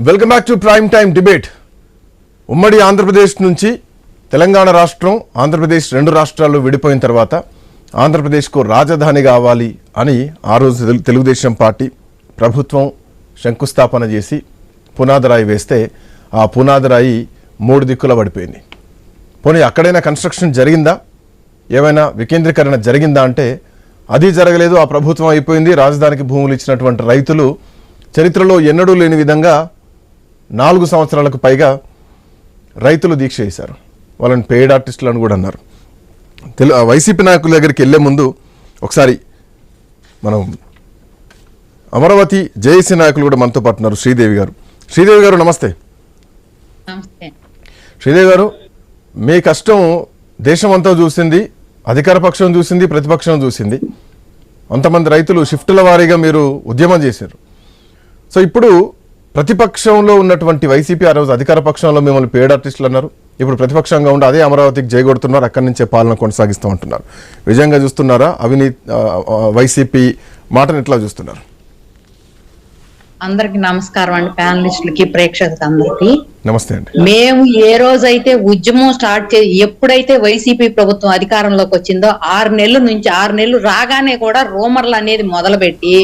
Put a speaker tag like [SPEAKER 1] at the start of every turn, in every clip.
[SPEAKER 1] Welcome back to prime time debate. ఉమ్మడి ఆంధ్రప్రదేశ్ నుంచి తెలంగాణ రాష్ట్రం, ఆంధ్రప్రదేశ్ రెండు రాష్ట్రాలు విడిపోయిన తర్వాత ఆంధ్రప్రదేశ్కు రాజధాని కావాలి అని ఆ రోజు తెలుగుదేశం పార్టీ ప్రభుత్వం శంకుస్థాపన చేసి పునాదిరాయి వేస్తే ఆ పునాదిరాయి మూడు దిక్కుల పడిపోయింది. పోనీ అక్కడైనా కన్స్ట్రక్షన్ జరిగిందా, ఏమైనా వికేంద్రీకరణ జరిగిందా అంటే అది జరగలేదు. ఆ ప్రభుత్వం అయిపోయింది. రాజధానికి భూములు ఇచ్చినటువంటి రైతులు చరిత్రలో ఎన్నడూ లేని విధంగా 4 సంవత్సరాలకు పైగా రైతులు దీక్ష చేశారు. వాళ్ళని పెయిడ్ ఆర్టిస్టులు అని కూడా అన్నారు. వైసీపీ నాయకుల దగ్గరికి వెళ్లే ముందు ఒకసారి మనం అమరావతి జేఏసీ నాయకులు కూడా మనతో పాటు ఉన్నారు. శ్రీదేవి గారు నమస్తే. శ్రీదేవి గారు, మీ కష్టం దేశం అంతా చూసింది, అధికార పక్షం చూసింది, ప్రతిపక్షం చూసింది. అంతమంది రైతులు షిఫ్టుల వారీగా మీరు ఉద్యమం చేశారు. సో ఇప్పుడు ప్రతిపక్షంలో ఉన్నటువంటి వైసీపీ ఆ రోజు అధికార పక్షంలో మిమ్మల్ని పేడ్ ఆర్టిస్టులు అన్నారు. ఇప్పుడు ప్రతిపక్షంగా ఉండి అదే అమరావతికి జయగొడుతున్నారు, అక్కడి నుంచే పాలన కొనసాగిస్తూ ఉంటున్నారు. విజయంగా చూస్తున్నారా? అవినీతి వైసీపీ మాటను ఎట్లా చూస్తున్నారు?
[SPEAKER 2] అందరికి నమస్కారం అండి, ప్యానలిస్టులకి, ప్రేక్షకులకి అందరికి
[SPEAKER 1] నమస్తే అండి.
[SPEAKER 2] మేము ఏ రోజైతే ఉద్యమం స్టార్ట్ చేసి ఎప్పుడైతే వైసీపీ ప్రభుత్వం అధికారంలోకి వచ్చిందో 6 నెలలు రాగానే కూడా రూమర్లు అనేది మొదలుపెట్టి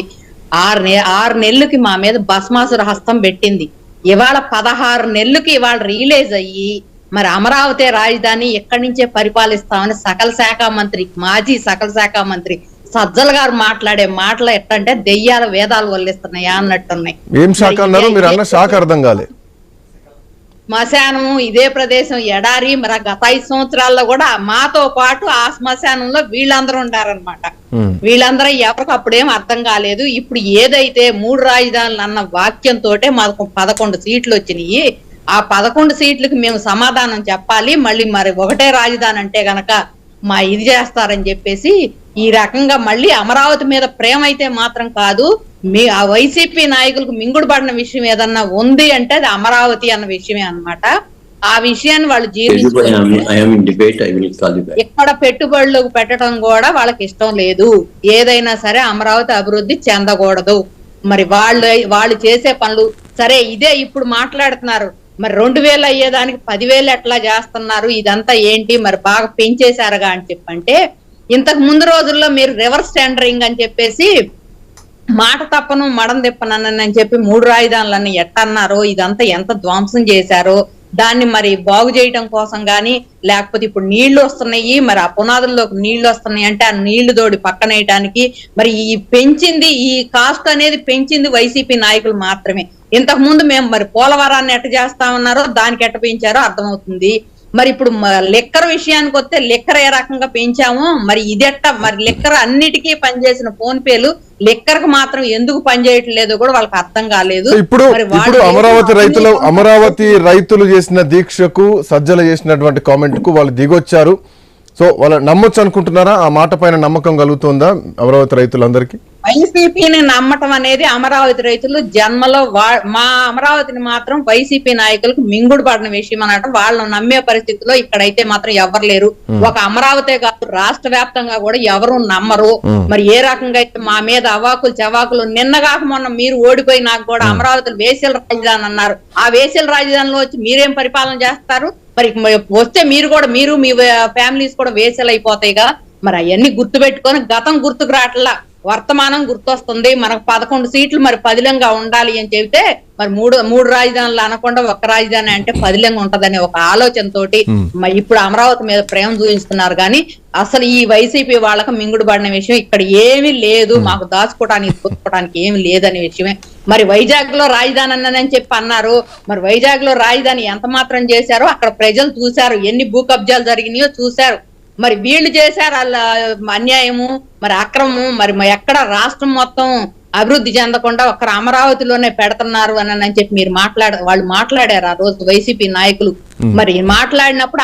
[SPEAKER 2] 6 నెలలకి మా మీద భస్మాసుర హస్తం పెట్టింది. ఇవాళ 16 నెలలకి ఇవాళ రియలైజ్ అయ్యి మరి అమరావతి రాజధాని ఎక్కడి నుంచే పరిపాలిస్తామని మాజీ సకల శాఖ మంత్రి సజ్జల గారు మాట్లాడే మాటలు ఎట్టంటే దెయ్యాల వేదాలు వల్లిస్తున్నాయా అన్నట్టున్నాయి.
[SPEAKER 1] ఏం శాఖ అన్నారు మీరు? అన్న శాఖ అర్థం కాలే.
[SPEAKER 2] శ్మశానము ఇదే ప్రదేశం ఎడారి. మరి గత 5 సంవత్సరాల్లో కూడా మాతో పాటు ఆ శ్మశానంలో వీళ్ళందరూ ఉంటారనమాట. వీళ్ళందరూ ఎవరికి అప్పుడేం అర్థం కాలేదు. ఇప్పుడు ఏదైతే 3 రాజధానులు అన్న వాక్యంతో మాకు 11 సీట్లు వచ్చినాయి. ఆ 11 సీట్లకి మేము సమాధానం చెప్పాలి. మళ్ళీ మరి ఒకటే రాజధాని అంటే గనక మా ఇది చేస్తారని చెప్పేసి ఈ రకంగా మళ్ళీ అమరావతి మీద ప్రేమ అయితే మాత్రం కాదు, మీ ఆ వైసీపీ నాయకులకు మింగుడు పడిన విషయం ఏదన్నా ఉంది అంటే అది అమరావతి అన్న విషయమే అన్నమాట. ఆ విషయాన్ని వాళ్ళు ఇక్కడ పెట్టుబడులు పెట్టడం కూడా వాళ్ళకి ఇష్టం లేదు. ఏదైనా సరే అమరావతి అభివృద్ధి చెందకూడదు. మరి వాళ్ళు చేసే పనులు సరే ఇదే ఇప్పుడు మాట్లాడుతున్నారు. మరి 2000 అయ్యేదానికి 10,000 ఎట్లా చేస్తున్నారు, ఇదంతా ఏంటి, మరి బాగా పెంచేశారుగా అని చెప్పంటే ఇంతకు ముందు రోజుల్లో మీరు రివర్స్ టెండరింగ్ అని చెప్పేసి మాట తప్పను మడం తిప్పనని చెప్పి 3 రాజధానులన్నీ ఎట్టన్నారో, ఇదంతా ఎంత ధ్వంసం చేశారో దాన్ని మరి బాగు చేయటం కోసం గాని, లేకపోతే ఇప్పుడు నీళ్లు వస్తున్నాయి, మరి ఆ పునాదుల్లోకి నీళ్లు వస్తున్నాయి అంటే ఆ నీళ్లు తోడి పక్కనేయటానికి మరి ఈ పెంచింది, ఈ కాస్ట్ అనేది పెంచింది వైసీపీ నాయకులు మాత్రమే. ఇంతకు ముందు మేము మరి పోలవరాన్ని ఎట్ట చేస్తామన్నారో దానికి ఎట్ట పెంచారో అర్థమవుతుంది. మరి ఇప్పుడు లెక్కర విషయానికి వస్తే లెక్కర ఏ రకంగా పెంచాము, మరి ఇదెట్ట, మరి లెక్కర అన్నిటికీ పనిచేసిన ఫోన్ పేలు లెక్కరకు మాత్రం ఎందుకు పనిచేయట్లేదో కూడా వాళ్ళకి అర్థం కాలేదు.
[SPEAKER 1] ఇప్పుడు అమరావతి రైతులు చేసిన దీక్షకు, సజ్జలు చేసినటువంటి కామెంట్ కు వాళ్ళు దిగొచ్చారు. సో వాళ్ళు నమ్మొచ్చు అనుకుంటున్నారా? ఆ మాట పైన నమ్మకం కలుగుతుందా అమరావతి రైతులందరికీ?
[SPEAKER 2] వైసీపీని నమ్మటం అనేది అమరావతి రైతులు జన్మలో మా అమరావతిని మాత్రం వైసీపీ నాయకులకు మింగుడు పడిన విషయం అన్నట్టు వాళ్ళని నమ్మే పరిస్థితిలో ఇక్కడైతే మాత్రం ఎవరు లేరు. ఒక అమరావతి కాదు, రాష్ట్ర వ్యాప్తంగా కూడా ఎవరు నమ్మరు. మరి ఏ రకంగా అయితే మా మీద అవాకులు చవాకులు, నిన్నగాక మొన్న మీరు ఓడిపోయి నాకు కూడా అమరావతిలో వేసల రాజధాని అన్నారు. ఆ వేసల రాజధానిలో వచ్చి మీరేం పరిపాలన చేస్తారు? మరి వస్తే మీరు మీ ఫ్యామిలీస్ కూడా వేసలు అయిపోతాయిగా. మరి అవన్నీ గుర్తు పెట్టుకొని గతం గుర్తుకు రావట్లా, వర్తమానం గుర్తొస్తుంది. మనకు 11 సీట్లు మరి పదిలంగా ఉండాలి అని చెబితే మరి మూడు రాజధానులు అనకుండా ఒక రాజధాని అంటే పదిలంగా ఉంటదనే ఒక ఆలోచనతోటి ఇప్పుడు అమరావతి మీద ప్రేమ చూపిస్తున్నారు. కానీ అసలు ఈ వైసీపీ వాళ్ళకి మింగుడు పడిన విషయం ఇక్కడ ఏమీ లేదు. మాకు దాచుకోవడానికి ఏమి లేదనే విషయమే. మరి వైజాగ్ లో రాజధాని అన్నదని చెప్పి అన్నారు. మరి వైజాగ్ లో రాజధాని ఎంత మాత్రం చేశారో అక్కడ ప్రజలు చూశారు, ఎన్ని భూ కబ్జాలు జరిగినాయో చూశారు. మరి వీళ్ళు చేశారు వాళ్ళ అన్యాయము, మరి అక్రమము. మరి ఎక్కడ రాష్ట్రం మొత్తం అభివృద్ధి చెందకుండా ఒక్కరు అమరావతిలోనే పెడుతున్నారు అని చెప్పి మీరు వాళ్ళు మాట్లాడారు ఆ రోజు వైసీపీ నాయకులు. మరి మాట్లాడినప్పుడు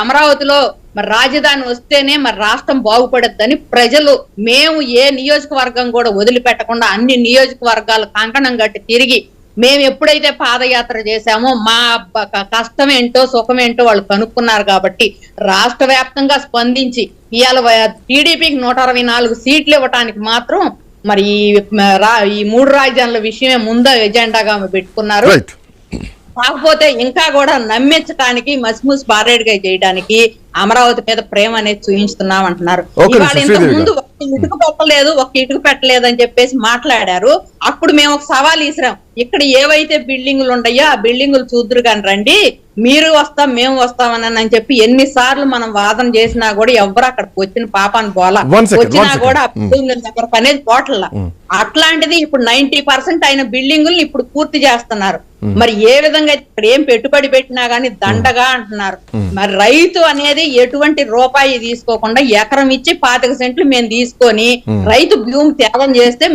[SPEAKER 2] అమరావతిలో మరి రాజధాని వస్తేనే మరి రాష్ట్రం బాగుపడద్దని ప్రజలు, మేము ఏ నియోజకవర్గం కూడా వదిలిపెట్టకుండా అన్ని నియోజకవర్గాలు కంకణం కట్టి తిరిగి మేము ఎప్పుడైతే పాదయాత్ర చేశామో మా కష్టం ఏంటో సుఖం ఏంటో వాళ్ళు కనుక్కున్నారు. కాబట్టి రాష్ట్ర వ్యాప్తంగా స్పందించి ఇవాళ టీడీపీకి 164 సీట్లు ఇవ్వటానికి మాత్రం మరి ఈ 3 రాజధానుల విషయమే ముందు ఎజెండాగా పెట్టుకున్నారు.
[SPEAKER 1] రైట్.
[SPEAKER 2] కాకపోతే ఇంకా కూడా నమ్మించడానికి మసిమూసి బారేడుగా చేయడానికి అమరావతి మీద ప్రేమ అనేది చూపించుతున్నాం అంటున్నారు. ఇవాళ ఇంతకు ముందు ఒక్క ఇటుకు పెట్టలేదు అని చెప్పేసి మాట్లాడారు. అప్పుడు మేము ఒక సవాల్ ఇసిరాం, ఇక్కడ ఏవైతే బిల్డింగులు ఉన్నాయో ఆ బిల్డింగులు చూద్దరు కానీ రండి, మీరు వస్తాం మేము వస్తామని చెప్పి ఎన్నిసార్లు మనం వాదన చేసినా కూడా ఎవరు అక్కడికి వచ్చిన పాపాన్ని పోలా, వచ్చినా కూడా ఆ బిల్డింగుల దగ్గరకు అనేది పోట్ల. అట్లాంటిది ఇప్పుడు 90% అయిన బిల్డింగుల్ని ఇప్పుడు పూర్తి చేస్తున్నారు. మరి ఏ విధంగా ఇక్కడ ఏం పెట్టుబడి పెట్టినా గానీ దండగా అంటున్నారు. మరి రైతు అనేది ఎటువంటి రూపాయి తీసుకోకుండా ఎకరం ఇచ్చి 25 సెంట్లు మేము తీసుకొని రైతు భూమి త్యాగం చేస్తే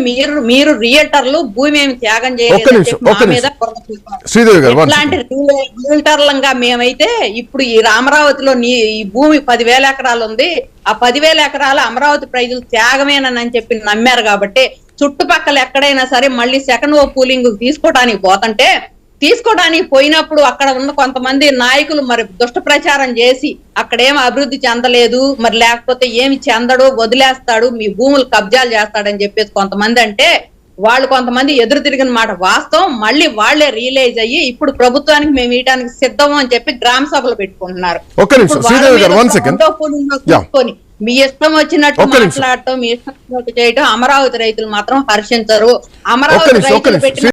[SPEAKER 2] మీరు రియల్టర్లు భూమి ఏమి త్యాగం చేయలేదు ఇట్లాంటి రియల్టర్లంగా మేమైతే ఇప్పుడు ఈ అమరావతిలో ఈ భూమి 10,000 ఎకరాలు ఉంది, ఆ 10,000 ఎకరాలు అమరావతి ప్రజలు త్యాగమేనని చెప్పి నమ్మారు కాబట్టి చుట్టుపక్కల ఎక్కడైనా సరే మళ్ళీ సెకండ్ పూలింగ్ తీసుకోవడానికి పోయినప్పుడు అక్కడ ఉన్న కొంతమంది నాయకులు మరి దుష్ట ప్రచారం చేసి అక్కడేం అభివృద్ధి చెందలేదు, మరి లేకపోతే ఏమి చెందడు, వదిలేస్తాడు, మీ భూములు కబ్జాలు చేస్తాడని చెప్పేసి కొంతమంది అంటే వాళ్ళు కొంతమంది ఎదురు తిరిగిన మాట వాస్తవం. మళ్ళీ వాళ్లే రియలైజ్ అయ్యి ఇప్పుడు ప్రభుత్వానికి మేము ఇయడానికి సిద్ధం అని చెప్పి గ్రామ సభలు పెట్టుకుంటున్నారు. చూసుకొని మీ ఇష్టం వచ్చినట్టు మాట్లాడటం, మీ ఇష్టం చేయటం అమరావతి రైతులు మాత్రం హర్షించరు. అమరావతి రైతులు పెట్టిన